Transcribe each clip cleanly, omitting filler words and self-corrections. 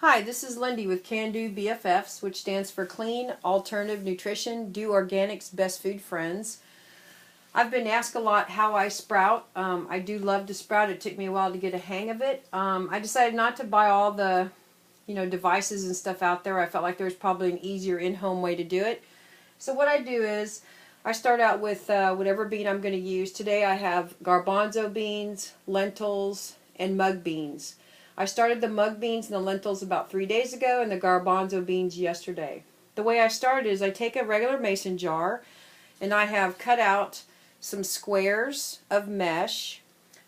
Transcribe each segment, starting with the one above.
Hi, this is Lindy with CANDOBFFS, which stands for Clean Alternative Nutrition, Do Organics, Best Food Friends. I've been asked a lot how I sprout. I do love to sprout. It took me a while to get a hang of it. I decided not to buy all the devices and stuff out there. I felt like there was probably an easier in-home way to do it. So what I do is I start out with whatever bean I'm going to use. Today I have garbanzo beans, lentils, and mung beans. I started the mung beans and the lentils about 3 days ago and the garbanzo beans yesterday. The way I started is I take a regular mason jar and I have cut out some squares of mesh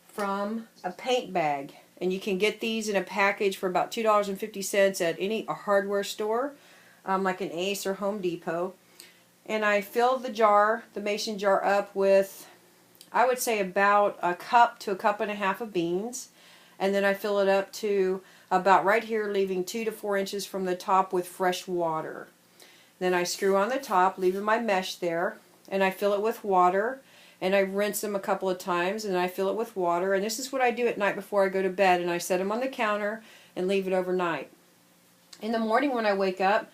from a paint bag. And you can get these in a package for about $2.50 at any hardware store, like an Ace or Home Depot. And I fill the mason jar up with, I would say, about a cup to a cup and a half of beans. And then I fill it up to about right here, leaving 2 to 4 inches from the top with fresh water. Then I screw on the top, leaving my mesh there, and I fill it with water, and I rinse them a couple of times, and I fill it with water. And this is what I do at night before I go to bed, and I set them on the counter and leave it overnight. In the morning when I wake up,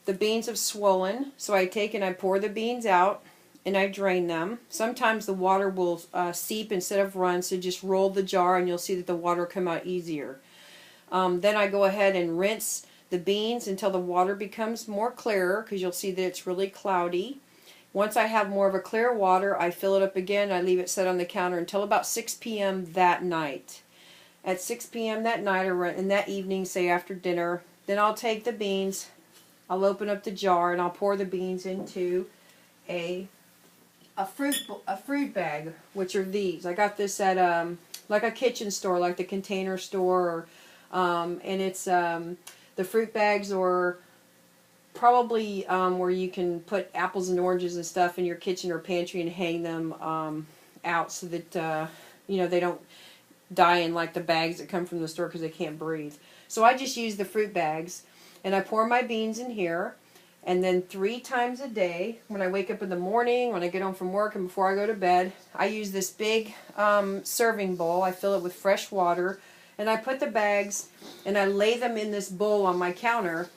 the beans have swollen, so I take and I pour the beans out, and I drain them. Sometimes the water will seep instead of run, so just roll the jar and you'll see that the water will come out easier. Then I go ahead and rinse the beans until the water becomes more clearer, because you'll see that it's really cloudy. Once I have more of a clear water, I fill it up again. I leave it set on the counter until about 6 p.m. that night. At 6 p.m. that night, or in that evening, say after dinner, then I'll take the beans, I'll open up the jar, and I'll pour the beans into a fruit bag, which are these. I got this at like a kitchen store, like the Container Store, and it's the fruit bags, or probably where you can put apples and oranges and stuff in your kitchen or pantry and hang them out so that they don't die in like the bags that come from the store because they can't breathe. So I just use the fruit bags, and I pour my beans in here. And then 3 times a day, when I wake up in the morning, when I get home from work, and before I go to bed, I use this big serving bowl. I fill it with fresh water, and I put the bags and I lay them in this bowl on my counter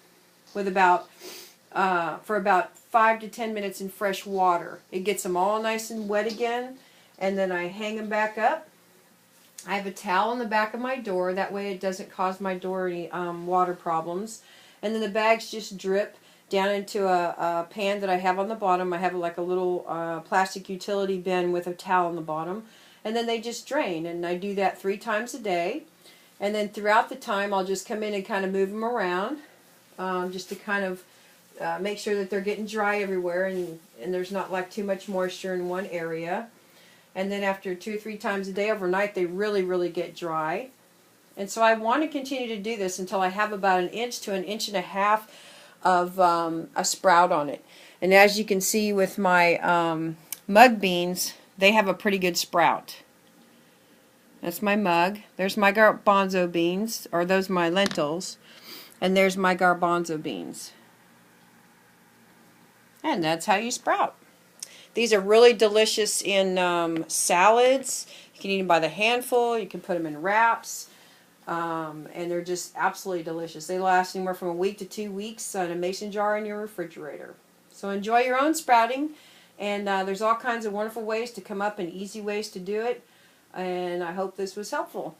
with for about 5 to 10 minutes in fresh water. It gets them all nice and wet again, and then I hang them back up. I have a towel on the back of my door. That way it doesn't cause my door any water problems. And then the bags just drip down into a pan that I have on the bottom. I have like a little plastic utility bin with a towel on the bottom, and then they just drain. And I do that 3 times a day, and then throughout the time I'll just come in and kind of move them around, just to kind of make sure that they're getting dry everywhere, and there's not like too much moisture in one area. And then after 2 or 3 times a day overnight, they really get dry. And so I want to continue to do this until I have about 1 inch to 1.5 inches of a sprout on it. And as you can see with my mung beans, they have a pretty good sprout. That's my mug. There's my garbanzo beans, or those are my lentils, and there's my garbanzo beans. And that's how you sprout. These are really delicious in salads. You can eat them by the handful. You can put them in wraps. And they're just absolutely delicious. They last anywhere from 1 week to 2 weeks in a mason jar in your refrigerator. So enjoy your own sprouting, and there's all kinds of wonderful ways to come up and easy ways to do it, and I hope this was helpful.